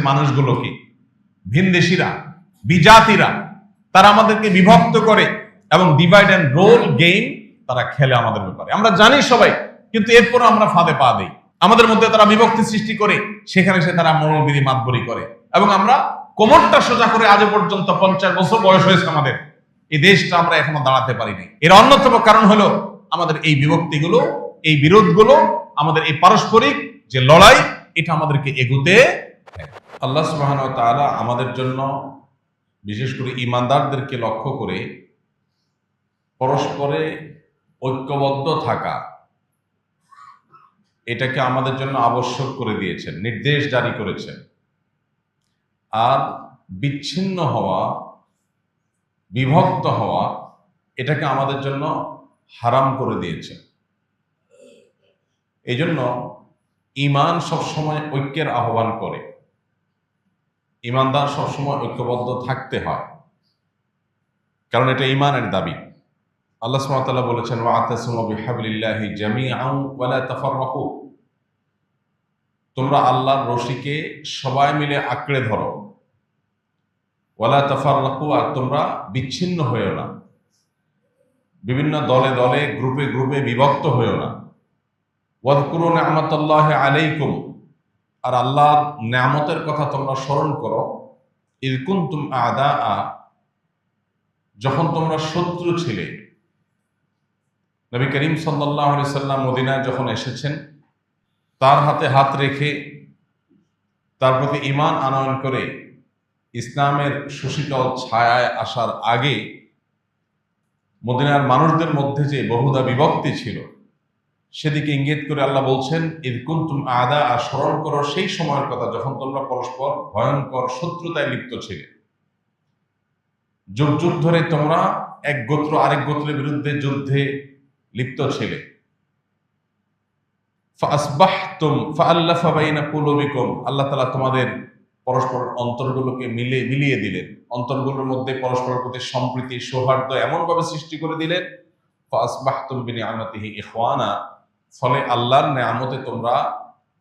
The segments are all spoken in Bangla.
মানুষগুলোকে, ভিনদেশীরা, বিজাতিরা, তারা আমাদেরকে বিভক্ত করে এবং ডিভাইড অ্যান্ড রোল গেম তারা খেলে আমাদের ব্যাপারে। আমরা জানি সবাই, কিন্তু এরপরও আমরা ফাঁদে পা দেই। আমাদের মধ্যে তারা বিভক্তি সৃষ্টি করে, সেখানে সে তারা মনোবিধি মাতবরি করে, এবং আমরা কোমরটা সোজা করে আজ পর্যন্ত 50 বছর বয়স হয়েছে আমাদের, এই দেশটা আমরা এখনো দাঁড়াতে পারিনি। এর অন্যতম কারণ হলো আমাদের এই বিভক্তিগুলো, এই বিরোধগুলো, আমাদের এই পারস্পরিক যে লড়াই, এটা আমাদেরকে এগুতে। আল্লাহ সুবহানাহু ওয়া তাআলা আমাদের জন্য, বিশেষ করে ঈমানদারদেরকে লক্ষ্য করে, পরস্পরে ঐক্যবদ্ধ থাকা এটাকে আমাদের জন্য আবশ্যক করে দিয়েছেন, নির্দেশ জারি করেছেন। আর বিচ্ছিন্ন হওয়া, বিভক্ত হওয়া, এটাকে আমাদের জন্য হারাম করে দিয়েছেন। এই জন্য ঈমান সবসময় ঐক্যের আহ্বান করে, ঈমানদার সবসময় ঐক্যবদ্ধ থাকতে হয়, কারণ এটা ঈমানের দাবি। আল্লাহ সুবহানাহু ওয়া তাআলা বলেছেন, ওয়া'তাসিমু বিহাবলিল্লাহি জামিআন ওয়া লা তাফাররাকু, তোমরা আল্লাহর রশিকে সবাই মিলে আঁকড়ে ধরো, ওয়া লা তাফাররাকু, আর তোমরা বিচ্ছিন্ন হয়েও না, বিভিন্ন দলে দলে, গ্রুপে গ্রুপে বিভক্ত হয়েও না। ওয়াযকুরু নি'মাতাল্লাহি আলাইকুম, আর আল্লাহর নিয়ামতের কথা তোমরা স্মরণ করো। ইয কুনতুম আ'দাআ, যখন তোমরা শত্রু ছিলে। নবী করিম সাল্লাল্লাহু আলাইহি সাল্লাম মদিনায় যখন এসেছেন, তার হাতে হাত রেখে তার প্রতি ঈমান আনয়ন করে ইসলামের সুশীতল ছায়ায় আসার আগে মদিনার মানুষদের মধ্যে যে বহুদা বিভক্তি ছিল, সেদিকে ইঙ্গিত করে আল্লাহ বলছেন, ইয কুনতুম আ'দাআ, স্মরণ করো সেই সময়ের কথা যখন তোমরা পরস্পর ভয়ঙ্কর শত্রুতায় লিপ্ত ছিলে। যুগ যুগ ধরে তোমরা এক গোত্র আরেক গোত্রের বিরুদ্ধে যুদ্ধে লিপ্ত ছিলে। ফাআসবাহতুম ফাআল্লাফা বাইনা কুলুবিকুম, আল্লাহ তাআলা তোমাদের পরস্পর অন্তরগুলোকে মিলিয়ে দিলেন, অন্তরগুলোর মধ্যে পরস্পরের প্রতি সম্প্রীতি, সৌহার্দ্য এমনভাবে সৃষ্টি করে দিলেন। ফাআসবাহতুম বিনিআমাতিহি ইখওয়ানা, ফলে আল্লাহর নিয়ামতে তোমরা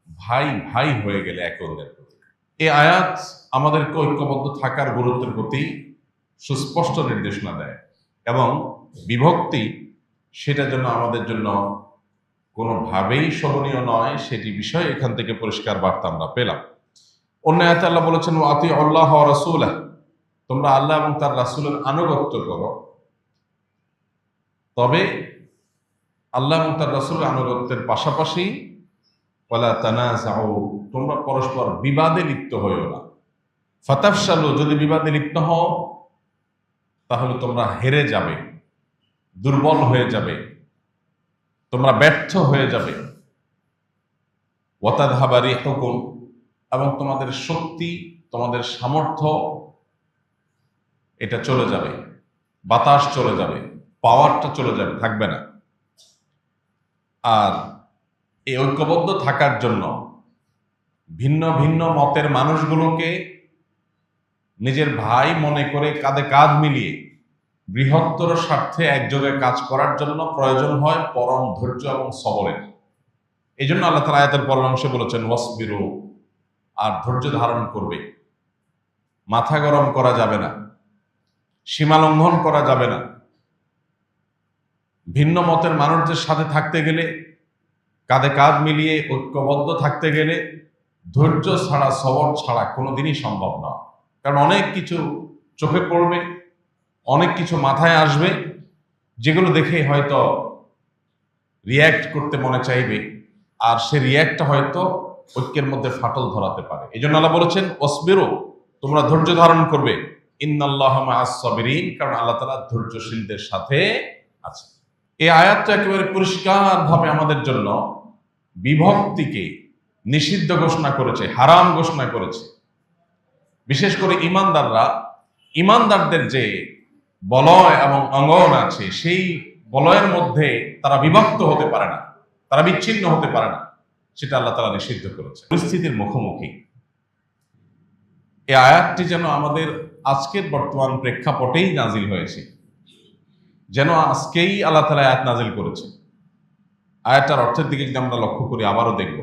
ভাই ভাই হয়ে গেলে একে অন্যের প্রতি। এই আয়াত আমাদেরকে ঐক্যবদ্ধ থাকার গুরুত্বের প্রতি সুস্পষ্ট নির্দেশনা দেয়, এবং বিভক্তি সেটার জন্য আমাদের জন্য কোনোভাবেই শোভনীয় নয়, সেটি বিষয় এখান থেকে পরিষ্কার বার্তা আমরা পেলাম। অন্য আয়াতে আল্লাহ বলেছেন, ওয়া আতিউল্লাহ ওয়া রাসূলাহ, তোমরা আল্লাহ এবং তার রাসূলের আনুগত্য করো। তবে আল্লাহ এবং তার রাসূলের আনুগত্যের পাশাপাশি ওয়ালা তানাযাউ, তোমরা পরস্পর বিবাদে লিপ্ত হইও না। ফাতাফশালু, যদি বিবাদে লিপ্ত হও তাহলে তোমরা হেরে যাবে, দুর্বল হয়ে যাবে, তোমরা ব্যর্থ হয়ে যাবে। ওয়া তাযহাবা রিহুকুম, এবং তোমাদের শক্তি, তোমাদের সামর্থ্য এটা চলে যাবে, বাতাস চলে যাবে, পাওয়ারটা চলে যাবে, থাকবে না। আর এই ঐক্যবদ্ধ থাকার জন্য ভিন্ন ভিন্ন মতের মানুষগুলোকে নিজের ভাই মনে করে কাঁধে কাঁধ মিলিয়ে বৃহত্তর স্বার্থে একযোগে কাজ করার জন্য প্রয়োজন হয় পরম ধৈর্য এবং সবরের। এই জন্য আল্লাহ তাআলা আয়াতের পরের অংশে বলেছেন, ওয়াসবিরু, আর ধৈর্য ধারণ করবে, মাথা গরম করা যাবে না, সীমা লঙ্ঘন করা যাবে না। ভিন্ন মতের মানুষদের সাথে থাকতে গেলে, কাঁধে কাঁধ মিলিয়ে ঐক্যবদ্ধ থাকতে গেলে ধৈর্য ছাড়া, সবর ছাড়া কোনোদিনই সম্ভব না। কারণ অনেক কিছু চোখে পড়বে, অনেক কিছু মাথায় আসবে, যেগুলো দেখে হয়তো রিয়্যাক্ট করতে মনে চাইবে, আর সে রিয়্যাক্টটা হয়তো ঐক্যের মধ্যে ফাটল ধরাতে পারে। এই জন্য আল্লাহ বলেছেন, ওয়াসবিরু, তোমরা ধৈর্য ধারণ করবে, ইন্নাল্লাহা মাআস সাবিরিন, কারণ আল্লাহ তাআলা ধৈর্যশীলদের সাথে আছে। এই আয়াতটা একেবারে পরিষ্কারভাবে আমাদের জন্য বিভক্তিকে নিষিদ্ধ ঘোষণা করেছে, হারাম ঘোষণা করেছে। বিশেষ করে ইমানদারদের যে বলয় এবং অঙ্গন আছে, সেই বলয়ের মধ্যে তারা বিভক্ত হতে পারে না, তারা বিচ্ছিন্ন হতে পারে না, সেটা আল্লাহ তাআলা নিষিদ্ধ করেছে। পরিস্থিতির মুখোমুখি এই আয়াতটি যেন আমাদের আজকের বর্তমান প্রেক্ষাপটেই নাজিল হয়েছে, যেন আজকেই আল্লাহ তাআলা আয়াত নাজিল করেছে। আয়াতটার অর্থের দিকে যদি আমরা লক্ষ্য করি, আবারও দেখব,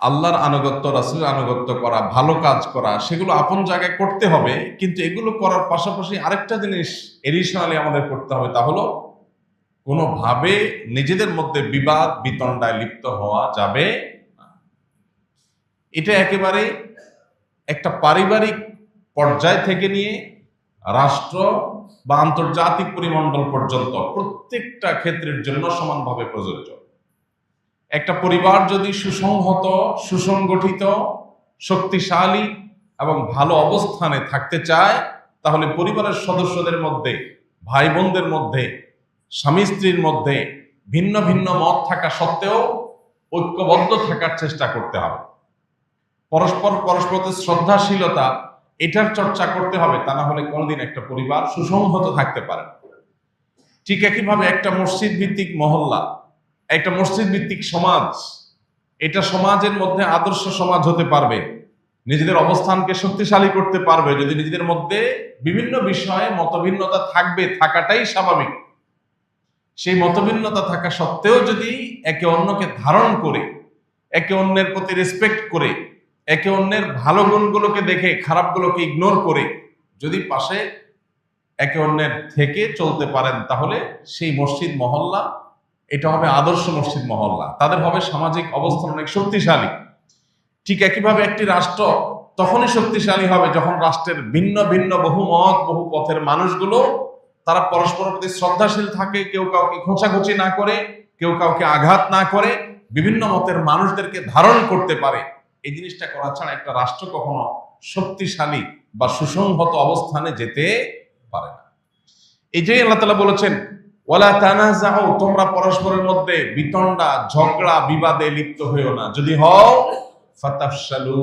আল্লাহর আনুগত্য, রাসূলের আনুগত্য করা, ভালো কাজ করা, সেগুলো আপন জায়গায় করতে হবে, কিন্তু এগুলো করার পাশাপাশি আরেকটা জিনিস এডিশনালি আমাদের করতে হবে, তা হলো কোনোভাবে নিজেদের মধ্যে বিবাদ বিতণ্ডায় লিপ্ত হওয়া যাবে না। এটা একেবারে একটা পারিবারিক পর্যায় থেকে নিয়ে রাষ্ট্র বা আন্তর্জাতিক পরিমণ্ডল পর্যন্ত প্রত্যেকটা ক্ষেত্রের জন্য সমানভাবে প্রযোজ্য। একটা পরিবার যদি সুসংহত, সুসংগঠিত, শক্তিশালী এবং ভালো অবস্থানে থাকতে চায়, তাহলে পরিবারের সদস্যদের মধ্যে, ভাই বোনদের মধ্যে, স্বামী স্ত্রীর মধ্যে ভিন্ন ভিন্ন মত থাকা সত্ত্বেও ঐক্যবদ্ধ থাকার চেষ্টা করতে হবে। পরস্পরের শ্রদ্ধাশীলতা, এটার চর্চা করতে হবে, তা না হলে কোনোদিন একটা পরিবার সুসংহত থাকতে পারে না। ঠিক একইভাবে একটা মসজিদ ভিত্তিক মহল্লা, একটা মসজিদ ভিত্তিক সমাজ, এটা সমাজের মধ্যে আদর্শ সমাজ হতে পারবে, নিজেদের অবস্থানকে শক্তিশালী করতে পারবে যদি নিজেদের মধ্যে বিভিন্ন বিষয়ে মতভিন্নতা থাকবে, থাকাটাই স্বাভাবিক। সেই মতভিন্নতা থাকা সত্ত্বেও যদি একে অন্যকে ধারণ করে, একে অন্যের প্রতি রেসপেক্ট করে, একে অন্যের ভালো গুণগুলোকে দেখে খারাপগুলোকে ইগনোর করে যদি পাশে একে অন্যের থেকে চলতে পারেন, তাহলে সেই মসজিদ মহল্লা এটা হবে আদর্শ মসজিদ মহল্লা, তাদের হবে সামাজিক অবস্থান অনেক শক্তিশালী। ঠিক একইভাবে একটি রাষ্ট্র তখনই শক্তিশালী হবে যখন রাষ্ট্রের ভিন্ন ভিন্ন বহু মত, বহু পথের মানুষগুলো তারা পরস্পরের প্রতি শ্রদ্ধাশীল থাকে, কেউ কাউকে খোঁচাখুচি না করে, কেউ কাউকে আঘাত না করে, বিভিন্ন মতের মানুষদেরকে ধারণ করতে পারে। এই জিনিসটা করা ছাড়া একটা রাষ্ট্র কখনো শক্তিশালী বা সুসংহত অবস্থানে যেতে পারে না। এই যে আল্লাহ তাআলা বলেছেন, ওয়ালা তানাজাউ, তোমরা পরস্পরের মধ্যে বিতণ্ডা, ঝগড়া, বিবাদে লিপ্ত হইও না। যদি হও ফাতাফশালু,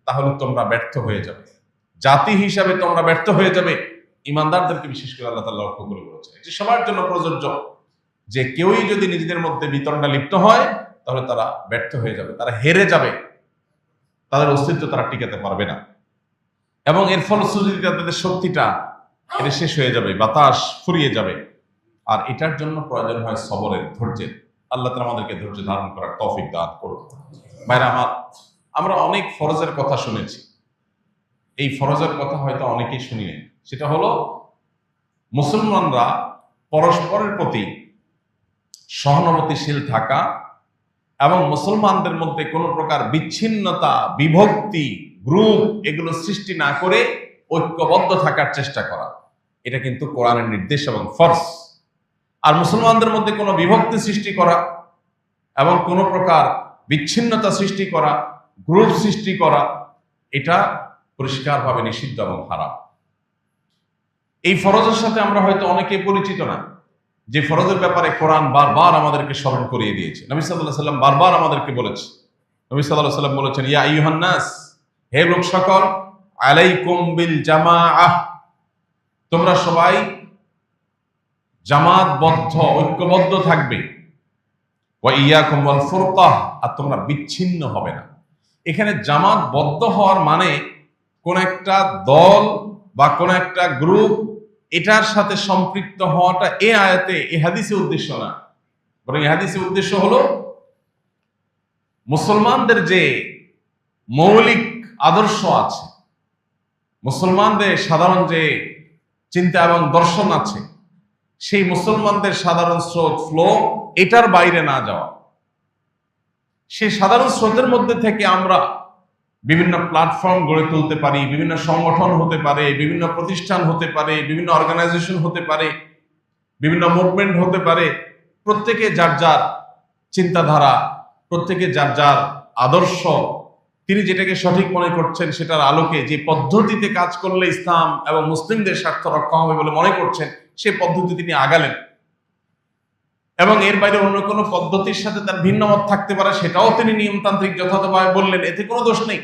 তাহলে তোমরা ব্যর্থ হয়ে যাবে, জাতি হিসাবে তোমরা ব্যর্থ হয়ে যাবে। ইমানদারদেরকে বিশেষ করে আল্লাহ তাআলা লক্ষ্য করে বলেছেন, এটি সবার জন্য প্রযোজ্য যে কেউই যদি নিজেদের মধ্যে বিতণ্ডা লিপ্ত হয় তাহলে তারা ব্যর্থ হয়ে যাবে, তারা হেরে যাবে, তাদের অস্তিত্ব তারা টিকাতে পারবে না, এবং এর ফলশ্রুতিতে তাদের শক্তিটা এটা শেষ হয়ে যাবে, বাতাস ফুরিয়ে যাবে। আর এটার জন্য প্রয়োজন হয় সবরের, ধৈর্যের। আল্লাহ তাআলা আমাদেরকে ধৈর্য ধারণ করার তৌফিক দান করুন। ভাইরা আমার, আমরা অনেক ফরজের কথা শুনেছি, এই ফরজের কথা হয়তো অনেকেই শুনিনি। সেটা হলো মুসলমানরা পরস্পরের প্রতি সহানুভূতিশীল থাকা এবং মুসলমানদের মধ্যে কোনো প্রকার বিচ্ছিন্নতা, বিভক্তি, গ্রুপ এগুলো সৃষ্টি না করে ঐক্যবদ্ধ থাকার চেষ্টা করা, এটা কিন্তু কোরআনের নির্দেশ এবং ফরজ। আর মুসলমানদের মধ্যে কোনো বিভক্তি সৃষ্টি করা এবং কোনো প্রকার বিচ্ছিন্নতা সৃষ্টি করা, গ্রুপ সৃষ্টি করা, এটা পরিষ্কারভাবে নিষিদ্ধ এবং হারাম। এই ফরজের সাথে আমরা হয়তো অনেকে পরিচিত না, যে ফরজের ব্যাপারে কোরআন বারবার আমাদেরকে স্মরণ করিয়ে দিয়েছে। নবী সাল্লাল্লাহু আলাইহি ওয়াসাল্লাম বারবার আমাদেরকে বলেছে। নবী সাল্লাল্লাহু আলাইহি ওয়াসাল্লাম বলেছেন, ইয়া আইয়ুহান নাস, হে লোক সকল, আলাইকুম বিল জামাআহ, তোমরা সবাই জামাতবদ্ধ, ঐক্যবদ্ধ থাকবে। ওয়া ইয়াকুম ওয়াল ফুরকাহ, আর তোমরা বিচ্ছিন্ন হবে না। এখানে জামাতবদ্ধ হওয়ার মানে কোন একটা দল বা কোন একটা গ্রুপ এটার সাথে সম্পৃক্ত হওয়াটা এই আয়াতে, এই হাদিসে উদ্দেশ্য না, বরং এই হাদিসের উদ্দেশ্য হলো মুসলমানদের যে মৌলিক আদর্শ আছে, মুসলমানদের সাধারণ যে চিন্তা এবং দর্শন আছে, সেই মুসলমানদের সাধারণ স্রোত, ফ্লো, এটার বাইরে না যাওয়া। সেই সাধারণ স্রোতের মধ্যে থেকে আমরা বিভিন্ন প্ল্যাটফর্ম গড়ে তুলতে পারি, বিভিন্ন সংগঠন হতে পারে, বিভিন্ন প্রতিষ্ঠান হতে পারে, বিভিন্ন অর্গানাইজেশন হতে পারে, বিভিন্ন মুভমেন্ট হতে পারে। প্রত্যেকে যার যার চিন্তাধারা, প্রত্যেকে যার যার আদর্শ, তিনি যেটাকে সঠিক মনে করছেন সেটার আলোকে যে পদ্ধতিতে কাজ করলে ইসলাম এবং মুসলিমদের স্বার্থ রক্ষা হবে বলে মনে করছেন, সেই পদ্ধতি তিনি আগালেন। এবং এর বাইরে অন্য কোনো পদ্ধতির সাথে তার ভিন্ন মত থাকতে পারে, সেটাও তিনি নিয়মতান্ত্রিক যথাযথভাবে বললেন, এতে কোনো দোষ নেই,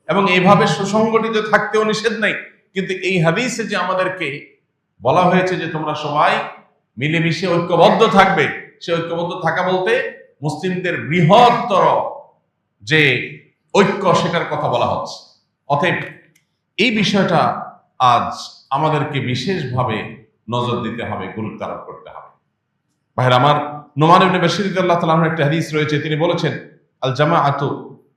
এবং এইভাবে সুসংগঠিত থাকতেও নিষেধ নেই। কিন্তু এই হাদিসে যে আমাদেরকে বলা হয়েছে যে তোমরা সবাই মিলেমিশে ঐক্যবদ্ধ থাকবে, সে ঐক্যবদ্ধ থাকা বলতে মুসলিমদের বৃহত্তর যে ঐক্য, সেটার কথা বলা হচ্ছে। অতএব এই বিষয়টা আজ আমাদেরকে বিশেষভাবে নজর দিতে হবে, গুরুত্ব আরোপ করতে হবে। ভাইরা আমার, নোমান ইবনে বাশির রাদিয়াল্লাহু তাআলা আনহু একটা হাদিস রয়েছে, তিনি বলেছেন, আল জামাআতু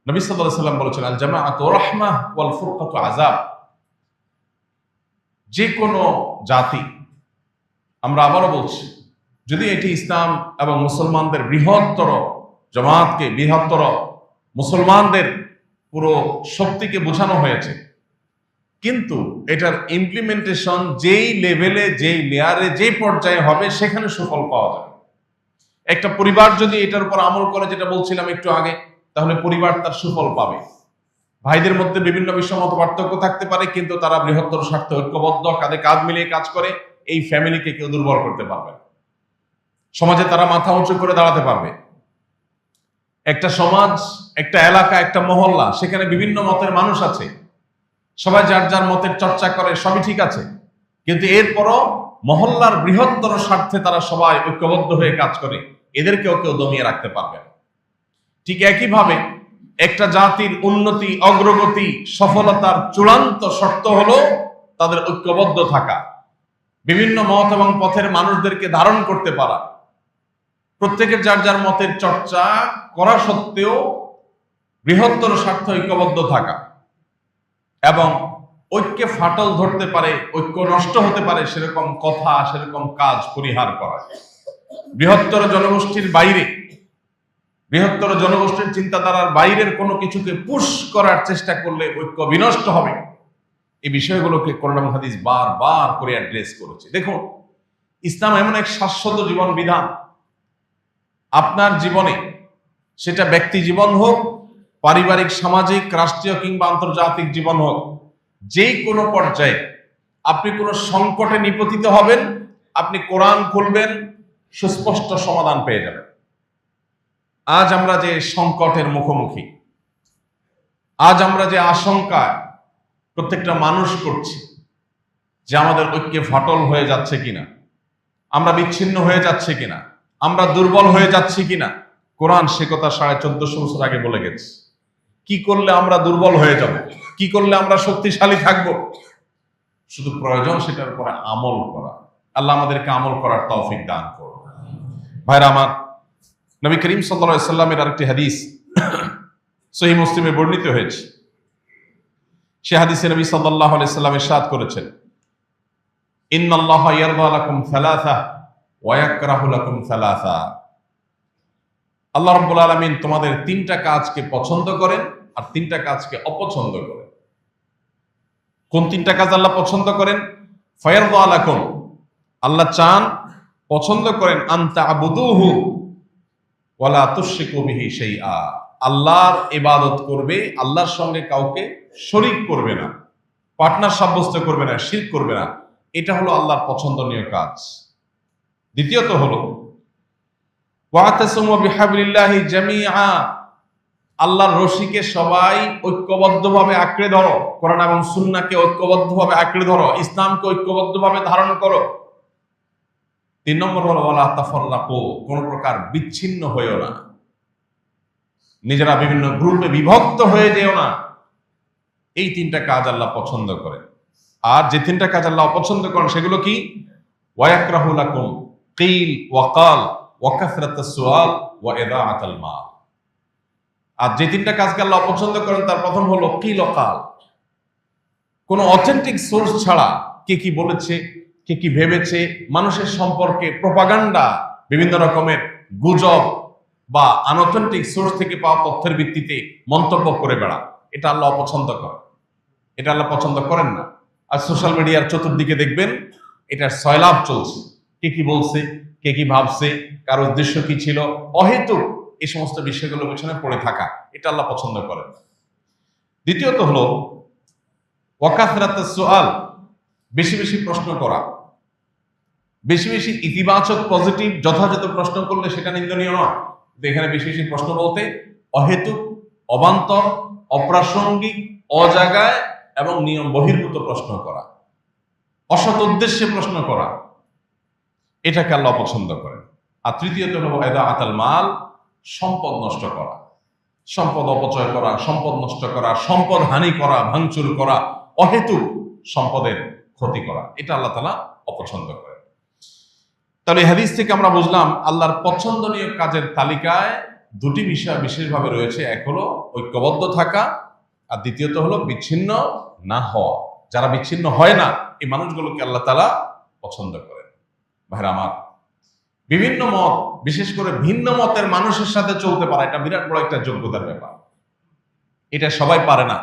নবী সাল্লাল্লাহু আলাইহি ওয়াসাল্লাম বলেছেন, আল জামাআতু রাহমাহ ওয়াল ফুরকাতু আযাব। যে কোনো জাতি, আমরা আবারও বলছি, যদি এটি ইসলাম এবং মুসলমানদের বৃহত্তর জামাতকে, বৃহত্তর মুসলমানদের পুরো শক্তিকে বোঝানো হয়েছে, কিন্তু এটার ইমপ্লিমেন্টেশন যেই লেভেলে, যেই লেয়ারে, যেই পর্যায়ে হবে সেখানে সুফল পাওয়া যাবে। একটা পরিবার যদি এটার উপর আমল করে, যেটা বলছিলাম একটু আগে, তাহলে পরিবার তার সুফল পাবে। ভাইদের মধ্যে বিভিন্ন বিষয় মত পার্থক্য থাকতে পারে, কিন্তু তারা বৃহত্তর স্বার্থে ঐক্যবদ্ধ, কাঁধে কাঁধ মিলিয়ে কাজ করে, এই ফ্যামিলিকে কেউ দুর্বল করতে পারবে না। সমাজে তারা মাথা উঁচু করে দাঁড়াতে পারবে। একটা সমাজ, একটা এলাকা, একটা মহল্লা, সেখানে বিভিন্ন মতের মানুষ আছে, সবাই যার যার মতের চর্চা করে, সবই ঠিক আছে, কিন্তু এরপরও মহল্লার বৃহত্তর স্বার্থে তারা সবাই ঐক্যবদ্ধ হয়ে কাজ করে, এদেরকেও কেউ দমিয়ে রাখতে পারবে না। ঠিক একইভাবে একটা জাতির উন্নতি, অগ্রগতি, সফলতার চূড়ান্ত শর্ত হলো তাদের ঐক্যবদ্ধ থাকা, বিভিন্ন মত এবং পথের মানুষদেরকে ধারণ করতে পারা, প্রত্যেকের যার যার মতের চর্চা করা সত্ত্বেও বৃহত্তর স্বার্থ ঐক্যবদ্ধ থাকা, এবং ঐক্যে ফাটল ধরতে পারে, ঐক্য নষ্ট হতে পারে সেরকম কথা, সেরকম কাজ পরিহার করা। বৃহত্তর জনগোষ্ঠীর বাইরে, বৃহত্তর জনগোষ্ঠীর চিন্তাধারার বাইরের কোনো কিছুকে পুশ করার চেষ্টা করলে ঐক্য বিনষ্ট হবে। এই বিষয়গুলোকে কোরআন এবং হাদিস বারবার করে অ্যাড্রেস করেছে। দেখুন, ইসলাম এমন এক শাশ্বত জীবন বিধান, আপনার জীবনে, সেটা ব্যক্তি জীবন হোক, পারিবারিক, সামাজিক, রাষ্ট্রীয় কিংবা আন্তর্জাতিক জীবন হোক, যেই কোনো পর্যায়ে আপনি কোনো সংকটে নিপতিত হবেন, আপনি কোরআন খুলবেন, সুস্পষ্ট সমাধান পেয়ে যাবেন। আজ আমরা যে সংকটের মুখোমুখি, আজ আমরা যে আশঙ্কায় প্রত্যেকটা মানুষ করছি যে আমাদের ঐক্যে ফাটল হয়ে যাচ্ছে কিনা, আমরা বিচ্ছিন্ন হয়ে যাচ্ছে কিনা, আমরা দুর্বল হয়ে যাচ্ছি কিনা, কোরআন সে কথা 1450 বছর আগে বলে গেছে। কি করলে আমরা দুর্বল হয়ে যাব, কি করলে আমরা শক্তিশালী থাকব, শুধু প্রয়োজন সেটার উপরে আমল করা। আল্লাহ আমাদেরকে আমল করার তৌফিক দান করুন। ভাইরা আমার, নবী করিম সাল্লাল্লাহু আলাইহি সাল্লামের আরেকটি হাদিস সহিহ মুসলিমে বর্ণিত হয়েছে। সে হাদিসে নবী সাল্লাল্লাহু আলাইহি সাল্লাম ইরশাদ করেছেন, ইন্নাল্লাহা ইয়ারদা লাকুম সালাসা ওয়া ইয়াকরাহু লাকুম সালাসা। আল্লাহ রাব্বুল আলামিন তোমাদের তিনটা কাজকে পছন্দ করেন আর তিনটা কাজকে অপছন্দ করেন। কোন তিনটা কাজ আল্লাহ পছন্দ করেন? ফায়ারদা লাকুম, আল্লাহ চান, পছন্দ করেন, আনতা আবুদুহু ওয়ালা তুশরিকু বিহি শাইআ, আল্লাহর ইবাদত করবে, আল্লাহর সঙ্গে কাউকে শরীক করবে না, পার্টনার সাব্যস্ত করবে না, শিরক করবে না। এটা হলো আল্লাহর পছন্দনীয় কাজ। দ্বিতীয়ত হলো ওয়াতাসিমু বিহাবলিল্লাহি জামিআ, আল্লাহর রশিকে সবাই ঐক্যবদ্ধভাবে আঁকড়ে ধরো, কোরআন এবং সুন্নাহকে ঐক্যবদ্ধভাবে আঁকড়ে ধরো, ইসলামকে ঐক্যবদ্ধভাবে ধারণ করো। 3 নম্বর হলো ওয়ালা তাফাররাকু, কোন প্রকার বিচ্ছিন্ন হয়েও না, নিজেরা বিভিন্ন গ্রুপে বিভক্ত হয়ে যেও না। এই তিনটা কাজ আল্লাহ পছন্দ করেন। আর যে তিনটা কাজ আল্লাহ অপছন্দ করেন সেগুলো কি? ওয়ায়াকরাহু লাকুম কিল ওয়া কাল ওয়া কাসরাতাস সুআল ওয়া ইদাআতাল মাল। আর যে তিনটা কাজকে আল্লাহ অপছন্দ করেন তার প্রথম হলো কিল ও কাল, কোন অথেন্টিক সোর্স ছাড়া কে কি বলেছে, কে কি ভেবেছে, মানুষের সম্পর্কে প্রপাগান্ডা, বিভিন্ন রকমের গুজব বা আনঅথেন্টিক সোর্স থেকে পাওয়া তথ্যের ভিত্তিতে মন্তব্য করে বেড়া, এটা আল্লাহ অপছন্দ করেন, এটা আল্লাহ পছন্দ করেন না। আর সোশ্যাল মিডিয়ার চতুর্দিকে দেখবেন এটার সয়লাভ চলছে, কে কি বলছে, কে কি ভাবছে, কার উদ্দেশ্য কি ছিল, অহেতুক এই সমস্ত বিষয়গুলোর পেছনে পড়ে থাকা, এটা আল্লাহ পছন্দ করেন। দ্বিতীয়ত হলো ওয়াকাসরাতাস সুআল, বেশি বেশি প্রশ্ন করা, বেশি বেশি ইতিবাচক পজিটিভ যথাযথ প্রশ্ন করলে সেটা নিন্দনীয় নয়, কিন্তু এখানে বেশি বেশি প্রশ্ন বলতে অহেতুক, অবান্তর, অপ্রাসঙ্গিক, অজাগায় এবং নিয়ম বহির্ভূত প্রশ্ন করা, অসৎ উদ্দেশ্যে প্রশ্ন করা, এটাকে আল্লাহ পছন্দ করেন। আর তৃতীয়ত হলো ইদাআতাল মাল, সম্পদ নষ্ট করা, সম্পদ অপচয় করা, সম্পদ নষ্ট করা, সম্পদ হানি করা, ভাঙচুর করা, অহেতুক সম্পদের ক্ষতি করা, এটা আল্লাহ তাআলা অপছন্দ করেন। তাহলে হাদিস থেকে আমরা বুঝলাম আল্লাহর পছন্দনীয় কাজের তালিকায় দুটি বিষয় বিশেষভাবে রয়েছে, এক হলো ঐক্যবদ্ধ থাকা, আর দ্বিতীয়ত হলো বিচ্ছিন্ন না হওয়া। যারা বিচ্ছিন্ন হয় না, এই মানুষগুলোকে আল্লাহ তাআলা পছন্দ করেন। ভাইরা আমার, বিভিন্ন মত, বিশেষ করে ভিন্ন মতের মানুষের সাথে চলতে পারা, এটা বিরাট বড় একটা যোগ্যতার ব্যাপার। এটা সবাই পারে না।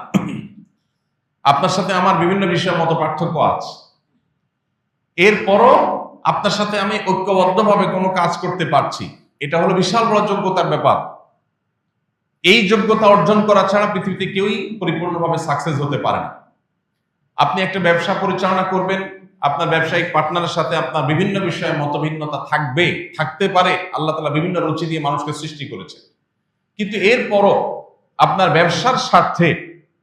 আপনার সাথে আমার বিভিন্ন বিষয়ে মত পার্থক্য আছে, এরপরও আপনার সাথে আমি ঐক্যবদ্ধভাবে কোনো কাজ করতে পারছি, এটা হলো বিশাল বড় যোগ্যতার ব্যাপার। এই যোগ্যতা অর্জন করা ছাড়া পৃথিবীতে কেউই পরিপূর্ণভাবে সাকসেস হতে পারে না। আপনি একটা ব্যবসা পরিচালনা করবেন, আপনার ব্যবসায়িক পার্টনারের সাথে আপনার বিভিন্ন বিষয়ে মতভিন্নতা থাকতে পারে। আল্লাহ তাআলা বিভিন্ন রুচি দিয়ে মানুষকে সৃষ্টি করেছে, কিন্তু এরপরও আপনার ব্যবসার স্বার্থে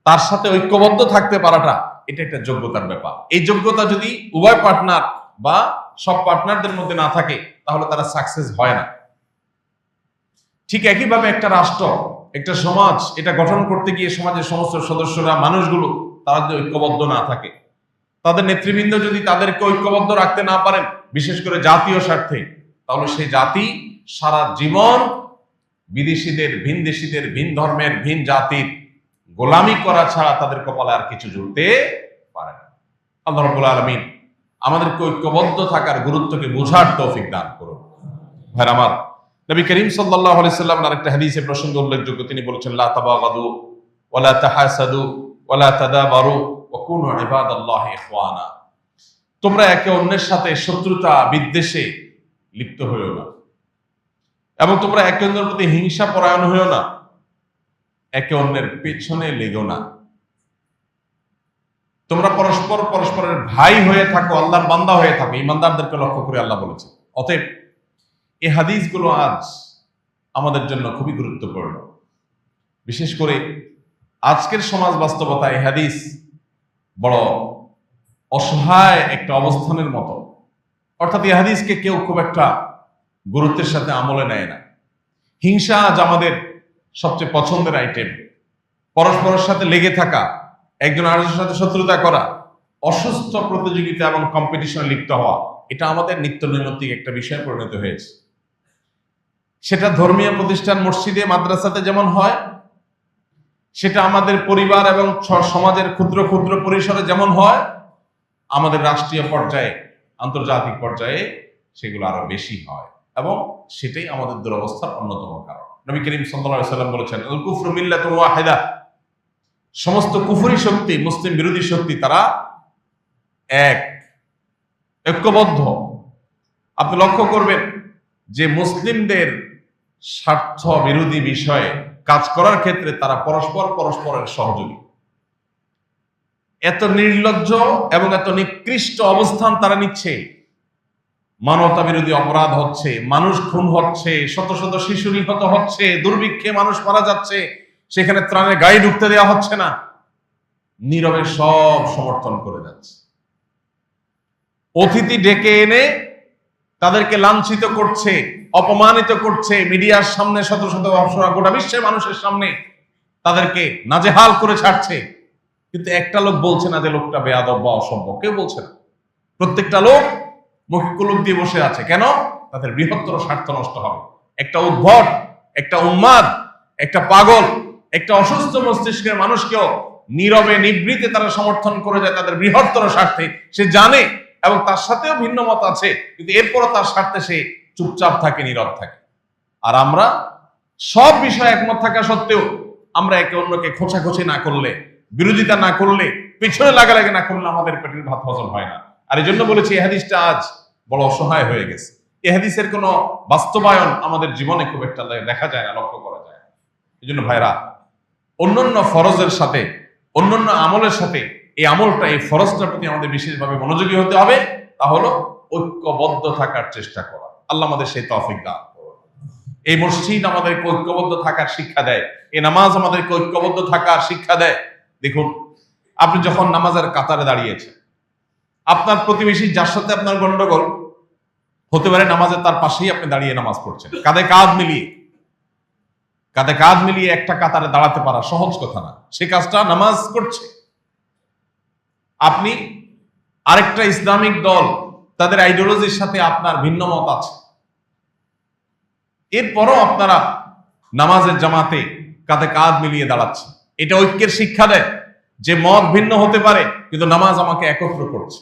তার সাথে ঐক্যবদ্ধ থাকতে পারাটা, এটা একটা যোগ্যতার ব্যাপার। এই যোগ্যতা যদি উভয় পার্টনার বা সব পার্টনারদের মধ্যে না থাকে, তাহলে তারা সাকসেস হয় না। ঠিক একইভাবে একটা রাষ্ট্র, একটা সমাজ, এটা গঠন করতে গিয়ে সমাজের সমস্ত সদস্যরা, মানুষগুলো, তারা যদি ঐক্যবদ্ধ না থাকে, তাদের নেতৃবৃন্দ যদি তাদেরকে ঐক্যবদ্ধ রাখতে না পারেন, বিশেষ করে জাতীয় স্বার্থে, তাহলে সেই জাতি সারা জীবন বিদেশিদের, ভিন দেশিদের, ভিন ধর্মের, ভিন জাতির গোলামি করা ছাড়া তাদের কপালে আর কিছু জুড়তে পারে না। আল্লাহ রাব্বুল আলামিন আমাদেরকে ঐক্যবদ্ধ থাকার গুরুত্বকে বোঝার তৌফিক দান করুন। ভাইরা আমার, নবী করিম সাল্লাল্লাহু আলাইহি সাল্লাম আরেকটা হাদিসে প্রসঙ্গ উল্লেখযোগ্য, তিনি বলেছেন, লা তাবাগাদু ওয়ালা তাহাসাদু ওয়ালা তাদাবারু ওয়া কুনু ইবাদাল্লাহি ইখওয়ানা। তোমরা একে অন্যের সাথে শত্রুতা বিদ্বেষে লিপ্ত হইও না, এবং তোমরা একে অন্যের প্রতি হিংসা পরায়ণ হইও না, একে অন্যের পেছনে লেগো না। তোমরা পরস্পরের ভাই হয়ে থাকো, আল্লাহর বান্দা হয়ে থাকো, ইমানদারদেরকে লক্ষ্য করে আল্লাহ বলেছে। অতএব এই হাদিসগুলো আজ আমাদের জন্য খুবই গুরুত্বপূর্ণ। বিশেষ করে আজকের সমাজ বাস্তবতা এই হাদিস বড় অসহায় একটা অবস্থানের মতো। অর্থাৎ এই হাদিসকে কেউ খুব একটা গুরুত্বের সাথে আমলে নেয় না। হিংসা আজ আমাদের সবচেয়ে পছন্দের আইটেম। পরস্পরের সাথে লেগে থাকা, একজন আরেকজনের সাথে শত্রুতা করা, অসুস্থ প্রতিযোগিতা এবং কম্পিটিশনে লিপ্ত হওয়া, এটা আমাদের নিত্য নৈমিত্তিক একটা বিষয়ে পরিণত হয়েছে। সেটা ধর্মীয় প্রতিষ্ঠান, মসজিদে, মাদ্রাসাতে যেমন হয়, সেটা আমাদের পরিবার এবং সমাজের ক্ষুদ্র ক্ষুদ্র পরিসরে যেমন হয়, আমাদের রাষ্ট্রীয় পর্যায়ে, আন্তর্জাতিক পর্যায়ে সেগুলো আরো বেশি হয়, এবং সেটাই আমাদের দুরবস্থার অন্যতম কারণ। নবী করিম সাল্লাল্লাহু আলাইহি সাল্লাম বলেছেন, আল কুফরু মিল্লাতুন ওয়াহিদা। সমস্ত কুফরি শক্তি, মুসলিম বিরোধী শক্তি, তারা ঐক্যবদ্ধ। আপনি লক্ষ্য করবেন যে মুসলিমদের স্বার্থ বিরোধী বিষয়ে কাজ করার ক্ষেত্রে তারা পরস্পরের সহযোগী। এত নির্লজ্জ এবং এত নিকৃষ্ট অবস্থান তারা নিচ্ছে। মানবতা বিরোধী অপরাধ হচ্ছে, মানুষ খুন হচ্ছে, শত শত শিশু নিহত হচ্ছে, দুর্ভিক্ষে মানুষ মারা যাচ্ছে, সেখানে ত্রাণের গাড়ি ঢুকতে দেওয়া হচ্ছে না, নীরবে সব সমর্থন করে যাচ্ছে। অতিথি ডেকে এনে তাদেরকে লাঞ্ছিত করছে, অপমানিত করছে, মিডিয়ার সামনে, শত শত গোটা বিশ্বের মানুষের সামনে তাদেরকে নাজেহাল করে ছাড়ছে। কিন্তু একটা লোক বলছে না যে লোকটা বেয়াদব বা অসভ্য, কেউ বলছে না। প্রত্যেকটা লোক মুখে কুলুপ দিয়ে বসে আছে। কেন? তাদের বৃহত্তর স্বার্থ নষ্ট হবে। একটা উদ্ভট, একটা উন্মাদ, একটা পাগল, একটা অসুস্থ মস্তিষ্কের মানুষকেও নীরবে নিভৃতে তারা সমর্থন করে যায় তাদের বৃহত্তর স্বার্থে। সে জানে এবং তার সাথেও ভিন্ন মত আছে, কিন্তু এরপরও তার স্বার্থে সে চুপচাপ থাকে, নীরব থাকে। আর আমরা সব বিষয়ে একমত থাকা সত্ত্বেও আমরা একে অন্যকে খোঁচাখোঁচি না করলে, বিরোধিতা না করলে, পিছনে লাগালাগি না করলে আমাদের পেটের ভাত হজম হয় না। আর এই জন্য বলেছি, এই হাদিসটা আজ বড় অসহায় হয়ে গেছে। এই হাদিসের কোনো বাস্তবায়ন আমাদের জীবনে খুব একটা দেখা যায় না, লক্ষ্য করা যায় না। এই জন্য ভাইরা, অন্যান্য ফরজের সাথে, অন্যান্য আমলের সাথে এই আমলটা, এই ফরজটার প্রতি আমাদের বিশেষভাবে মনোযোগী হতে হবে। তা হলো ঐক্যবদ্ধ থাকার চেষ্টা করা। আল্লাহ আমাদের সেই তৌফিক দান করুন। এই মসজিদ আমাদেরকে ঐক্যবদ্ধ থাকার শিক্ষা দেয়, এই নামাজ আমাদেরকে ঐক্যবদ্ধ থাকার শিক্ষা দেয়। দেখুন, আপনি যখন নামাজের কাতারে দাঁড়িয়েছেন, আপনার প্রতিবেশী যার সাথে আপনার গন্ডগোল হতে পারে, নামাজে তার পাশেই আপনি দাঁড়িয়ে নামাজ পড়ছেন, কাঁধে কাঁধ মিলিয়ে একটা কাতারে দাঁড়াতে পারা সহজ কথা না। সে কাজটা নামাজ করছে। আপনি আরেকটা ইসলামিক দল, তাদের আইডিওলজির সাথে আপনার ভিন্ন মত আছে, এরপরও আপনারা নামাজের জামাতে কাঁধে কাঁধ মিলিয়ে দাঁড়াচ্ছি। এটা ঐক্যের শিক্ষা দেয় যে মত ভিন্ন হতে পারে, কিন্তু নামাজ আমাকে একত্র করছে,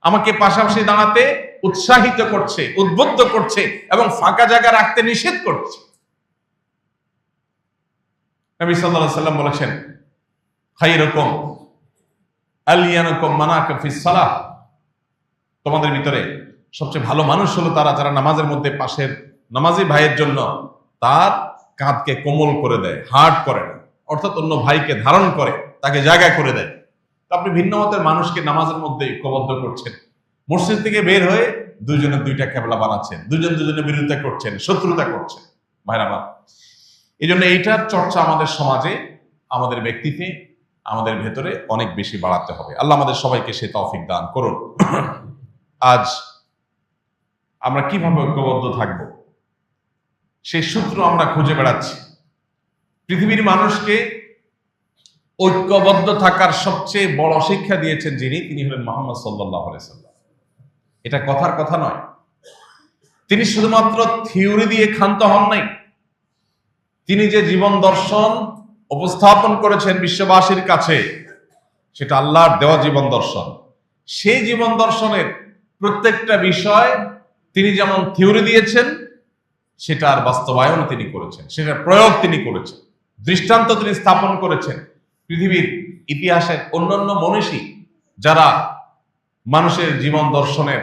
আমাকে পাশাপাশি দাঁড়াতে উৎসাহিত করছে, উদ্বুদ্ধ করছে এবং ফাঁকা জায়গা রাখতে নিষেধ করছে। নবী সাল্লাল্লাহু আলাইহি ওয়াসাল্লাম বলেছেন, খায়রুকুম আলিয়ানুকুম মানাকা ফিস সালাহ, তোমাদের ভিতরে সবচেয়ে ভালো মানুষ হলো তারা যারা নামাজের মধ্যে পাশের নামাজি ভাইয়ের জন্য তার কাঁধকে কোমল করে দেয়, হার্ড করে না, অর্থাৎ অন্য ভাইকে ধারণ করে, তাকে জায়গা করে দেয়। আপনি ভিন্ন মতের মানুষকে নামাজের মধ্যে ঐক্যবদ্ধ করছেন, মসজিদ থেকে বের হয়ে দুইজনের দুইটা কেবলা বানাচ্ছেন, দুজন দুজনের বিরোধিতা করছেন, শত্রুতা করছেন। ভাইরা আমার, এই জন্য এইটার চর্চা আমাদের সমাজে, আমাদের ব্যক্তিতে, আমাদের ভেতরে অনেক বেশি বাড়াতে হবে। আল্লাহ আমাদের সবাইকে সে তৌফিক দান করুন। আজ আমরা কিভাবে ঐক্যবদ্ধ থাকব সেই সূত্র আমরা খুঁজে বেড়াচ্ছি। পৃথিবীর মানুষকে ঐক্যবদ্ধ থাকার সবচেয়ে বড় শিক্ষা দিয়েছেন যিনি, তিনি হলেন মুহাম্মদ সাল্লাল্লাহু আলাইহি ওয়াসাল্লাম। এটা কথার কথা নয়। তিনি শুধুমাত্র থিওরি দিয়ে ক্ষান্ত হন নাই, তিনি যে জীবন দর্শন উপস্থাপন করেছেন বিশ্ববাসীর কাছে, সেটা আল্লাহর দেওয়া জীবন দর্শন। সেই জীবন দর্শনের প্রত্যেকটা বিষয় তিনি যেমন থিওরি দিয়েছেন, সেটার বাস্তবায়ন তিনি করেছেন, সেটার প্রয়োগ তিনি করেছেন, দৃষ্টান্ত তিনি স্থাপন করেছেন। পৃথিবীর ইতিহাসের অন্যান্য মনীষী যারা মানুষের জীবন দর্শনের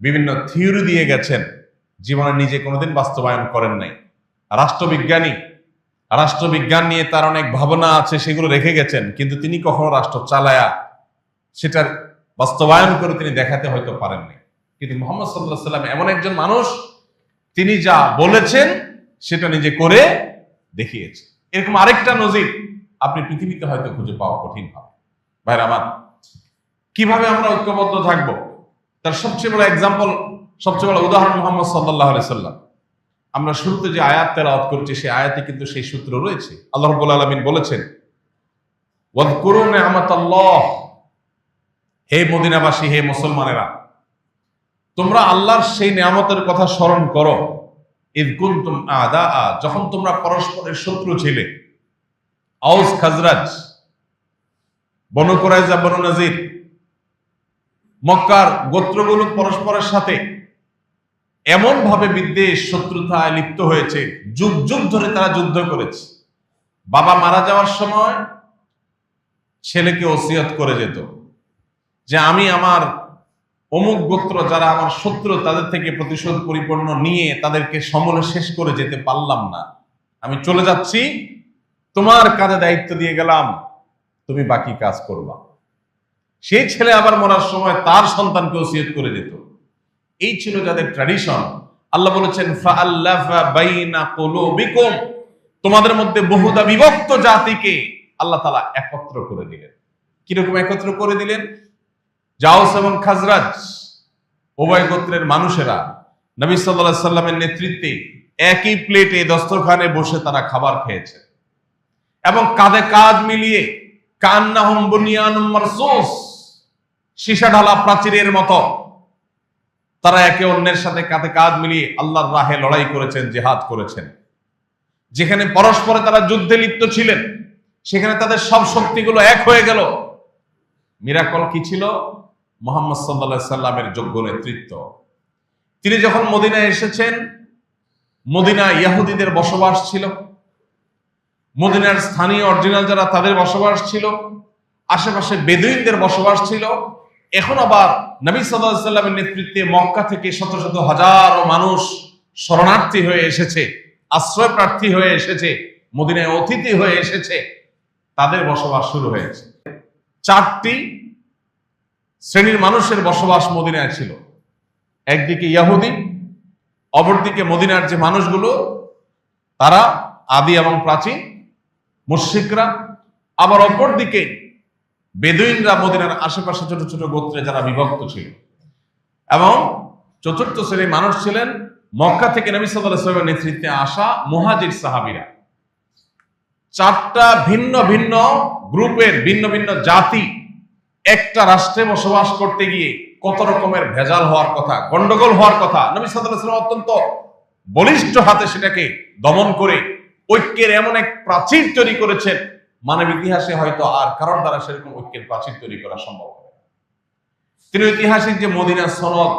বিভিন্ন থিওরি দিয়ে গেছেন, জীবনে নিজে কোনোদিন বাস্তবায়ন করেন নাই। রাষ্ট্রবিজ্ঞান নিয়ে তার অনেক ভাবনা আছে, সেগুলো রেখে গেছেন, কিন্তু তিনি কখনো রাষ্ট্র চালায়া সেটার বাস্তবায়ন করে তিনি দেখাতে হয়তো পারেননি। কিন্তু মুহাম্মদ সাল্লাল্লাহু আলাইহি ওয়াসাল্লাম এমন একজন মানুষ, তিনি যা বলেছেন সেটা নিজে করে দেখিয়েছে। এরকম আরেকটা নজির আপনি পৃথিবীতে হয়তো খুঁজে পাওয়া কঠিন হবে। ভাইরা আমার, কিভাবে আমরা ঐক্যবদ্ধ থাকবো তার সবচেয়ে বড় এক্সাম্পল, সবচেয়ে বড় উদাহরণ মুহাম্মদ সাল্লাল্লাহু আলাইহি ওয়াসাল্লাম। আমরা শুরুতে যে আয়াত তেলাওয়াত করছি, সেই আয়াতে কিন্তু সেই সূত্র রয়েছে। আল্লাহ রাব্বুল আলামিন বলেছেন, ওয়াযকুরু নি'মাতাল্লাহ, হে মদিনাবাসী, হে মুসলমানেরা, তোমরা আল্লাহর সেই নিয়ামতের কথা স্মরণ করো। ইয কুনতুম আ'দাআ, যখন তোমরা পরস্পরের শত্রু ছিলে। আউস খাজরাজ, বনু কুরাইজা, বনু নাজির, মক্কার গোত্রগুলো পরস্পরের সাথে এমন ভাবে বিদ্বেষ, শত্রুতায় লিপ্ত হয়েছে, যুগ যুগ ধরে তারা যুদ্ধ করেছে। বাবা মারা যাওয়ার সময় ছেলেকে ওসিয়ত করে যেত যে আমি আমার অমুক গোত্র যারা আমার শত্রু, তাদের থেকে প্রতিশোধ পরিপূর্ণ নিয়ে তাদেরকে সমূলে শেষ করে যেতে পারলাম না, আমি চলে যাচ্ছি, তোমার কাঁধে দায়িত্ব দিয়ে গেলাম, তুমি বাকি কাজ করবা। সেই ছেলে আবার মরার সময় তার সন্তানকে ওসিয়ত করে যেত। এই ছিল যাদের ট্র্যাডিশন। আল্লাহ বলেছেন, ফাআল্লাফা বাইনা কুলুবিকুম, তোমাদের মধ্যে বহুদা বিভক্ত জাতিকে আল্লাহ তাআলা একত্র করে দিলেন। কিরকম একত্র করে দিলেন? আউস এবং খাজরাজ উভয় গোত্রের মানুষেরা নবী সাল্লাল্লাহু আলাইহি সাল্লামের নেতৃত্বে একই প্লেটে দস্তরখানে বসে তারা খাবার খেয়েছে এবং কাঁধে কাঁধ মিলিয়ে কান্নাহুম বুনিয়ানুম মারসুস, সীসা ঢালা প্রাচীরের মতো তারা একে অন্যের সাথে কাঁধে কাঁধ মিলিয়ে আল্লাহর রাহে লড়াই করেছেন, জিহাদ করেছেন। যেখানে পরস্পরে তারা যুদ্ধে লিপ্ত ছিলেন, সেখানে তাদের সব শক্তিগুলো এক হয়ে গেল। মিরাকল কি ছিল? মুহাম্মদ সাল্লাল্লাহু আলাইহি সাল্লামের যোগ্য নেতৃত্ব। তিনি যখন মদিনায় এসেছেন, মদিনায় ইহুদিদের বসবাস ছিল, মদিনার স্থানীয় অরিজিনাল যারা তাদের বসবাস ছিল, আশেপাশে বেদুইনদের বসবাস ছিল। এখন আবার নবী সাল্লাল্লাহু আলাইহি সাল্লামের নেতৃত্বে মক্কা থেকে শত শত হাজারো মানুষ শরণার্থী হয়ে এসেছে, আশ্রয় প্রার্থী হয়ে এসেছে, মদিনায় অতিথি হয়ে এসেছে, তাদের বসবাস শুরু হয়েছে। চারটি শ্রেণীর মানুষের বসবাস মদিনায় ছিল। একদিকে ইহুদি, অপরদিকে মদিনার যে মানুষগুলো তারা আদি এবং প্রাচীন মুশরিকরা, আবার অপরদিকে বেদুইনরা, মদিনার আশেপাশে ছোট ছোট গোত্রে যারা বিভক্ত ছিল। এবং চতুর্থ শ্রেণীর মানুষ ছিলেন মক্কা থেকে নবী সাল্লাল্লাহু আলাইহি ওয়াসাল্লামের নেতৃত্বে আসা মুহাজির সাহাবীরা। চারটা ভিন্ন ভিন্ন গ্রুপের ভিন্ন ভিন্ন জাতি একটা রাষ্ট্রে বসবাস করতে গিয়ে কত রকমের ভেজাল হওয়ার কথা, গন্ডগোল হওয়ার কথা। নবী সাল্লাল্লাহু আলাইহি ওয়াসাল্লাম অত্যন্ত বলিষ্ঠ হাতে সেটাকে দমন করে ঐক্যের এমন এক প্রাচীর তৈরি করেছেন, মানব ইতিহাসে হয়তো আর কারোর দ্বারা সেরকম ঐক্যের প্রাচীর তৈরি করা সম্ভব হবে। তিনি ঐতিহাসিক যে মদিনা সনদ,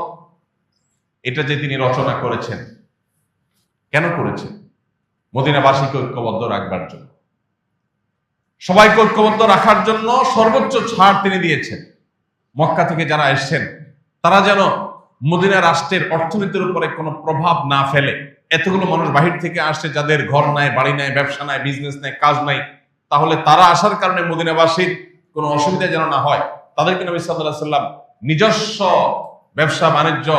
এটা যে তিনি রচনা করেছেন, কেন করেছেন? মদিনাবাসীকে ঐক্যবদ্ধ রাখবার জন্য, সবাইকে ঐক্যবদ্ধ রাখার জন্য সর্বোচ্চ ছাড় তিনি দিয়েছেন। মক্কা থেকে যারা এসছেন তারা যেন মদিনা রাষ্ট্রের অর্থনীতির উপরে কোনো প্রভাব না ফেলে। এতগুলো মানুষ বাহির থেকে আসছে, যাদের ঘর নাই, বাড়ি নাই, ব্যবসা নাই, বিজনেস নাই, কাজ নাই, তাহলে তারা আসার কারণে মদিনাবাসীর কোনো অসুবিধা যেন না হয়, তাদেরকে নবী সাল্লাল্লাহু আলাইহি ওয়াসাল্লাম নিজস্ব ব্যবসা বাণিজ্য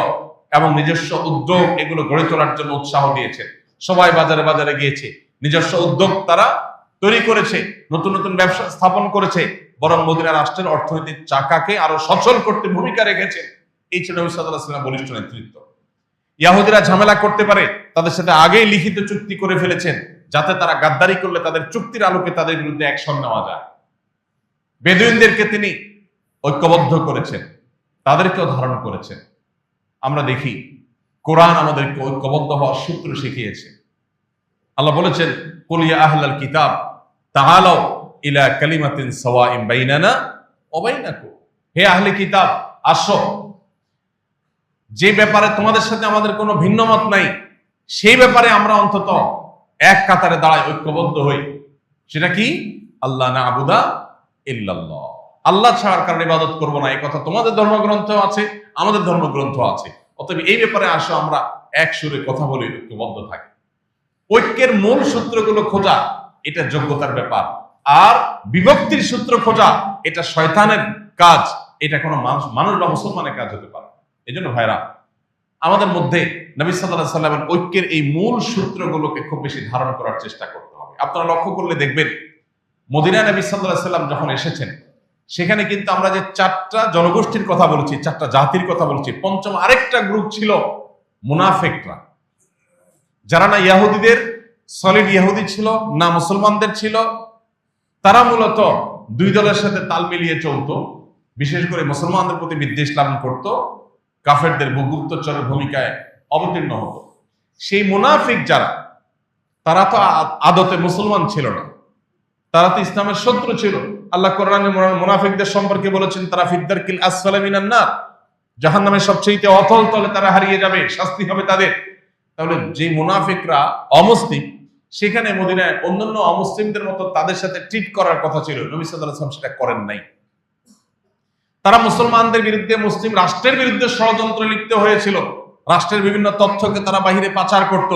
এবং নিজস্ব উদ্যোগ এগুলো গড়ে তোলার জন্য উৎসাহ দিয়েছেন। সবাই বাজারে বাজারে গিয়েছে, নিজস্ব উদ্যোগ তারা তৈরি করেছে, নতুন নতুন ব্যবসা স্থাপন করেছে, বরং মদিনা রাষ্ট্রের অর্থনৈতিক চাকাকে আরো সচল করতে ভূমিকা রেখেছে। এই ছিল নবী সাল্লাল্লাহু আলাইহি ওয়াসাল্লামের বলিষ্ঠ নেতৃত্ব। ইহুদিরা ঝামেলা করতে পারে, তাদের সাথে আগেই লিখিত চুক্তি করে ফেলেছেন, যাতে তারা গাদ্দারি করলে তাদের চুক্তির আলোকে তাদের বিরুদ্ধে অ্যাকশন নেওয়া যায়। বেদুইনদেরকে তিনি ঐক্যবদ্ধ করেছেন, তাদেরকেও ধারণ করেছেন। আমরা দেখি কোরআন আমাদেরকে ঐক্যবদ্ধ হওয়ার সূত্র শিখিয়েছে। আল্লাহ বলেছেন, কুল ইয়া আহলাল কিতাব তাআলাউ ইলা কালিমাতিন সাওয়াইন বাইনানা ওয়া বাইনাকুম। হে আহলে কিতাব, আসো, যে ব্যাপারে তোমাদের সাথে আমাদের কোনো ভিন্ন মত নাই, সেই ব্যাপারে আমরা অন্তত এক কাতারে দাঁড়াই, ঐক্যবদ্ধ হই। সেটা কি? আল্লাহ না'বুদা ইল্লাল্লাহ, আল্লাহ ছাড়ার কারণে ইবাদত করব না, এই কথা তোমাদের ধর্মগ্রন্থ আছে, আমাদের ধর্মগ্রন্থ আছে। অতএব এই ব্যাপারে আসো আমরা এক সুরে কথা বলি, ঐক্যবদ্ধ থাকি। ঐক্যের মূল সূত্রগুলো খোঁজা এটা যোগ্যতার ব্যাপার, আর বিভক্তির সূত্র খোঁজা এটা শয়তানের কাজ, এটা কোনো মানুষ বা মুসলমানের কাজ হতে পারে। এই জন্য ভাইরা, আমাদের মধ্যে নবী সাল্লাল্লাহু আলাইহি ওয়াসাল্লামের ঐক্যের এই মূল সূত্রগুলোকে খুব বেশি ধারণ করার চেষ্টা করতে হবে। আপনারা লক্ষ্য করলে দেখবেন, মদিনায় নবী সাল্লাল্লাহু আলাইহি ওয়াসাল্লাম যখন এসেছেন, সেখানে কিন্তু আমরা যে চারটা জনগোষ্ঠীর কথা বলেছি, চারটা জাতির কথা বলেছি, পঞ্চম আরেকটা গ্রুপ ছিল মুনাফিকরা, যারা না ইহুদিদের সলিড ইহুদি ছিল, না মুসলমানদের ছিল। তারা মূলত দুই দলের সাথে তাল মিলিয়ে চলতো, বিশেষ করে মুসলমানদের প্রতি বিদ্বেষ লালন করত, কাফেরদের গুপ্তচরের ভূমিকায় অবতীর্ণ হতো। সেই মুনাফিক যারা, তারা তো আদতে মুসলমান ছিল না, তারা তো ইসলামের শত্রু ছিল। আল্লাহ কোরআনে মুনাফিকদের সম্পর্কে বলেছেন, তারা ফিদ্দারকিল আসফালে মিনান নার, জাহান্নামের সবচেয়ে অতল তলে তারা হারিয়ে যাবে, শাস্তি হবে তাদের। তাহলে যে মুনাফিকরা অমুসলিম, সেখানে মদিনায় অন্যান্য অমুসলিমদের মতো তাদের সাথে ট্রিট করার কথা ছিল, নবী সাল্লাল্লাহু আলাইহি ওয়াসাল্লাম সেটা করেন নাই। তারা মুসলমানদের বিরুদ্ধে, মুসলিম রাষ্ট্রের বিরুদ্ধে ষড়যন্ত্র লিপ্ত হয়েছিল। রাষ্ট্রের বিভিন্ন তথ্যকে তারা বাহিরে পাচার করত।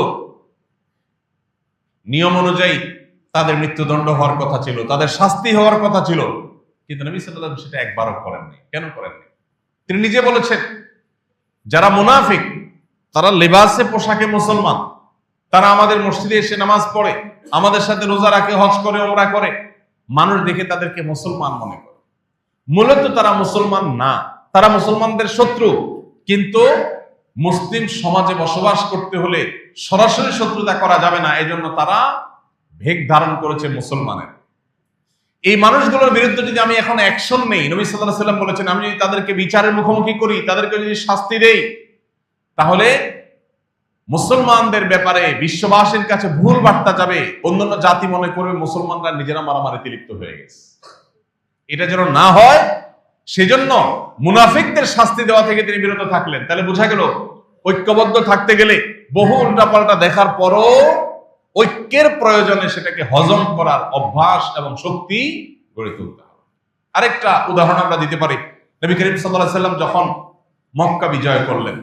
নিয়ম অনুযায়ী তাদের মৃত্যুদণ্ড হওয়ার কথা ছিল, তাদের শাস্তি হওয়ার কথা ছিল, কিন্তু নবী সাল্লাল্লাহু আলাইহি ওয়াসাল্লাম সেটা একবারও করেননি। কেন করেননি? তিনি নিজে বলেছেন, যারা মুনাফিক তারা লেবাসে পোশাকে মুসলমান, তারা আমাদের মসজিদে এসে নামাজ পড়ে, আমাদের সাথে রোজা রাখে, হজ করে, ওমরা করে, মানুষ দেখে তাদেরকে মুসলমান মনে করে। মূলত তারা মুসলমান না, তারা মুসলমানদের শত্রু। কিন্তু মুসলিম সমাজে বসবাস করতে হলে সরাসরি শত্রুতা করা যাবে না, এজন্য তারা ভেগ ধারণ করেছে মুসলমানের। এই মানুষগুলোর বিরুদ্ধে যদি আমি এখন অ্যাকশন নেই, নবী সাল্লাল্লাহু আলাইহি ওয়াসাল্লাম বলেছেন, আমি যদি তাদেরকে বিচারের মুখোমুখি করি, তাদেরকে যদি শাস্তি দেই, তাহলে মুসলমানদের ব্যাপারে বিশ্ববাসীর কাছে ভুল বার্তা যাবে, অন্যান্য জাতি মনে করবে মুসলমানরা নিজেরা মারামারিতে লিপ্ত হয়ে গেছে। এটা যেন না হয়, সেজন্য মুনাফিকদের শাস্তি দেওয়া থেকে তিনি বিরত থাকলেন। তাহলে বোঝা গেল, ঐক্যবদ্ধ থাকতে গেলে বহু উল্টাপাল্টা দেখার পরও ঐক্যের প্রয়োজনে সেটাকে হজম করার অভ্যাস এবং শক্তি গড়ে তুলতে হবে। আরেকটা উদাহরণ আমরা দিতে পারি। নবী করিম সাল্লাল্লাহু আলাইহি ওয়াসাল্লাম যখন মক্কা বিজয় করলেন,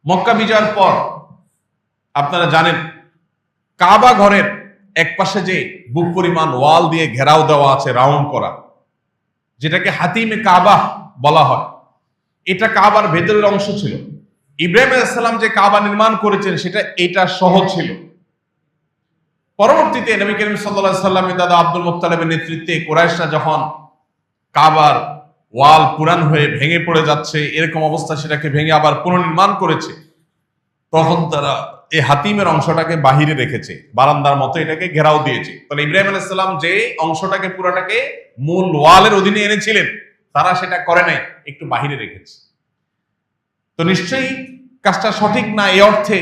মক্কা বিজয়ের পর আপনারা জানেন, কাবা ঘরের এক পাশে যে বুক পরিমাণ ওয়াল দিয়ে ঘেরাও দেওয়া আছে, রাউন্ড করা, যেটাকে হাতিমে কাবা বলা হয়, এটা কাবার ভেতরের অংশ ছিল। ইব্রাহিম আলাইহিস সালাম যে কাবা নির্মাণ করেছেন, সেটা এটা সহ ছিল। পরবর্তীতে নবী করিম সাল্লাল্লাহু আলাইহি ওয়াসাল্লামের দাদা আব্দুল মুত্তালিবের নেতৃত্বে কুরাইশরা যখন কাবার ওয়াল পুরান হয়ে ভেঙে পড়ে যাচ্ছে, এরকম অবস্থা, সেটাকে ভেঙে আবার পুনর্নির্মাণ করেছে, তখন তারা এই হাতিমের অংশটাকে বাহিরে রেখেছে, বারান্দার মতো এটাকে ঘেরাও দিয়েছে। তাহলে ইব্রাহিম আলাইহিস সালাম যে অংশটাকে পুরাটাকে মূল ওয়ালের অধীনে এনেছিলেন, তারা সেটা করে নাই, একটু বাহিরে রেখেছে। তো নিশ্চয়ই কাজটা সঠিক না, এই অর্থে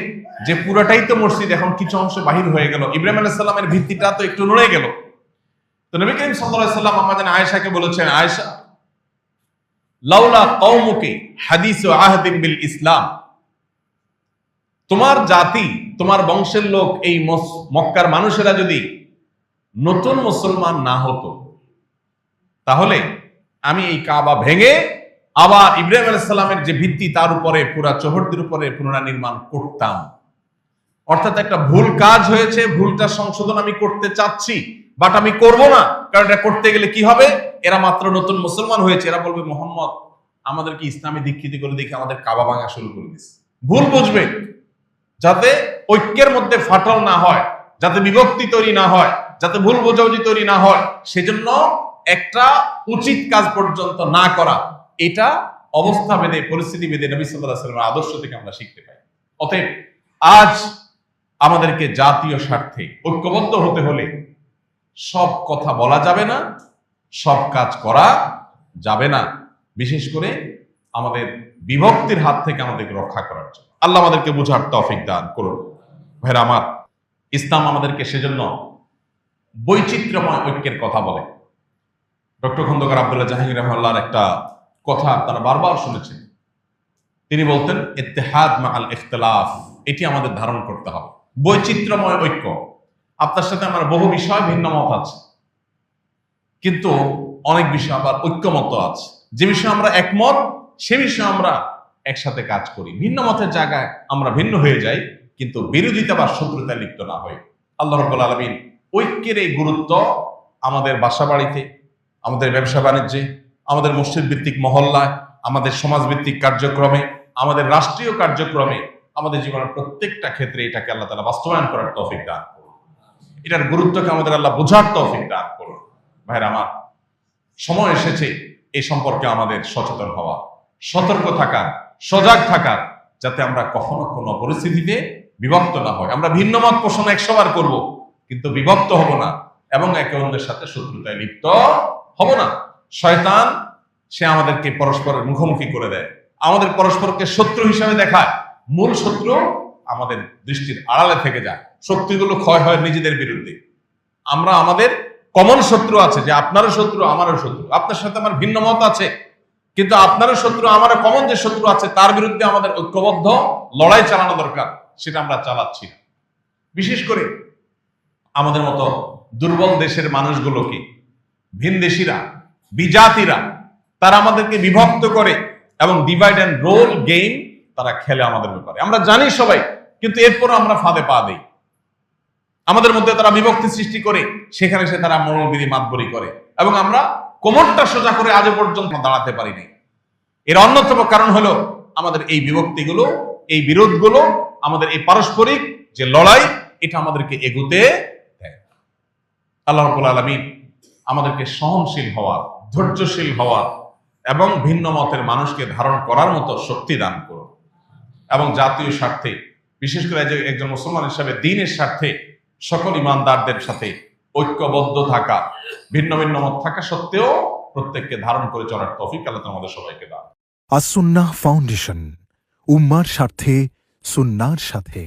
যে পুরাটাই তো মসজিদ, এখন কিছু অংশ বাহির হয়ে গেল, ইব্রাহিম আলাইহিস সালামের ভিত্তিটা তো একটু নড়ে গেল। তো নবী করিম সাল্লাল্লাহু আলাইহি সাল্লাম আমাদের আয়েশাকে বলেছেন, আয়েশা, লাউলা কওমুকি হাদিসু আহদিন বিল ইসলাম, তোমার জাতি, তোমার বংশের লোক, এই মক্কার মানুষেরা যদি নতুন মুসলমান না হতো, তাহলে আমি এই কাবা ভেঙে আবার ইব্রাহিম আলাইহিস সালামের যে ভিত্তি তার উপরে পুরা চৌহদ্দির উপরে পুনর্নির্মাণ করতাম। অর্থাৎ একটা ভুল কাজ হয়েছে, ভুলটা সংশোধন আমি করতে চাচ্ছি, বাট আমি করব না, কারণ এটা করতে গেলে কি হবে, এরা মাত্র নতুন মুসলমান হয়েছে, এরা বলবে মোহাম্মদ আমাদেরকে ইসলামে দীক্ষিত করে দেখে আমাদের কাবা ভাঙা শুরু করে দিচ্ছে। ভুল বুঝবে, যাতে ঐক্যের মধ্যে ফাটল না হয়, যাতে বিভক্তি তৈরি না হয়, যাতে ভুল বোঝাবুঝি তৈরি না হয়, সেজন্য একটা উচিত কাজ পর্যন্ত না করা, এটা অবস্থা ভেদে, পরিস্থিতি ভেদে নবী সাল্লাল্লাহু আলাইহি ওয়াসাল্লামের আদর্শ থেকে আমরা শিখতে পাই। অতএব আজ আমাদেরকে জাতীয় স্বার্থে ঐক্যবদ্ধ হতে হলে সব কথা বলা যাবে না, সব কাজ করা যাবে না, বিশেষ করে আমাদের বিভক্তির হাত থেকে আমাদেরকে রক্ষা করার জন্য। আল্লাহ আমাদেরকে বুঝার তৌফিক দান করুন। ভাইরা আমার, ইসলাম আমাদেরকে সেজন্য বৈচিত্র্যময় ঐক্যের কথা বলে। ডক্টর খন্দকার আব্দুল্লাহ জাহাঙ্গীর রাহিমাহুল্লাহর একটা কথা আপনারা বারবার শুনেছেন। তিনি বলতেন, ইত্তেহাদ মাআল ইখতিলাফ, এটি আমাদের ধারণ করতে হবে, বৈচিত্র্যময় ঐক্য। আপনার সাথে আমার বহু বিষয় ভিন্ন মত আছে, কিন্তু অনেক বিষয় আবার ঐক্যমত আছে। যে বিষয়ে আমরা একমত, সে বিষয়ে আমরা একসাথে কাজ করি। ভিন্ন মতের জায়গায় আমরা ভিন্ন হয়ে যাই, কিন্তু বিরোধিতা বা শত্রুতায় লিপ্ত না হই। আল্লাহ রাব্বুল আলামিন ঐক্যের এই গুরুত্ব আমাদের বাসা বাড়িতে, আমাদের ব্যবসা বাণিজ্যে, আমাদের মসজিদ ভিত্তিক মহল্লায়, আমাদের সমাজ ভিত্তিক কার্যক্রমে, আমাদের রাষ্ট্রীয় কার্যক্রমে, আমাদের জীবনের প্রত্যেকটা ক্ষেত্রে এটাকে আল্লাহ তাআলা বাস্তবায়ন করার তৌফিক দান করুন। এটার গুরুত্বকে আমাদের আল্লাহ বোঝার তৌফিক দান করুন। ভাইরা আমার, সময় এসেছে এই সম্পর্কে আমাদের সচেতন হওয়া, সতর্ক থাকা, সজাগ থাকা, যাতে আমরা কখনো কোনো পরিস্থিতিতে বিভক্ত না হয়। আমরা ভিন্ন মত পোষণ 100 বার করবো, কিন্তু বিভক্ত হব না এবং একে অন্যের সাথে শত্রুতায় লিপ্ত হব না। শয়তান সে আমাদেরকে পরস্পরের মুখোমুখি করে দেয়, আমাদের পরস্পরকে শত্রু হিসাবে দেখায়। মূল শত্রু আমাদের দৃষ্টির আড়ালে থেকে যায়, শক্তিগুলো ক্ষয় হয় নিজেদের বিরুদ্ধে। আমরা আমাদের কমন শত্রু আছে, যে আপনারও শত্রু আমারও শত্রু, আপনার সাথে আমার ভিন্ন মত আছে, কিন্তু আপনারও শত্রু আমারও কমন যে শত্রু আছে, তার বিরুদ্ধে আমাদের ঐক্যবদ্ধ লড়াই চালানো দরকার, সেটা আমরা চালাচ্ছি না। বিশেষ করে আমাদের মতো দুর্বল দেশের মানুষগুলোকে ভিনদেশীরা, বিজাতিরা, তারা আমাদেরকে বিভক্ত করে এবং ডিভাইড অ্যান্ড রোল গেম তারা খেলে আমাদের ব্যাপারে। আমরা জানি সবাই, কিন্তু এরপরও আমরা ফাঁদে পা দিই। আমাদের মধ্যে তারা বিভক্তি সৃষ্টি করে, সেখানে সে তারা মনোবিধি মাতবরি করে, এবং আমরা কোমরটা সোজা করে আজ পর্যন্ত দাঁড়াতে পারিনি। এর অন্যতম কারণ হলো আমাদের এই বিভক্তিগুলো, এই বিরোধগুলো, আমাদের এই পারস্পরিক যে লড়াই, এটা আমাদেরকে এগুতে দেয়। আল্লাহ রাব্বুল আলামিন আমাদেরকে সহনশীল হওয়ার, ধৈর্যশীল হওয়ার এবং ভিন্ন মতের মানুষকে ধারণ করার মতো শক্তি দান করুন, এবং জাতীয় স্বার্থে, বিশেষ করে একজন মুসলমান হিসাবে দ্বীনের স্বার্থে সকল ইমানদারদের সাথে ঐক্যবদ্ধ থাকা, ভিন্ন ভিন্ন মত থাকা সত্ত্বেও প্রত্যেককে ধারণ করে চলার তৌফিক আল্লাহ আমাদের সবাইকে দান। আস-সুন্নাহ ফাউন্ডেশন, উম্মার স্বার্থে সুন্নাহর সাথে।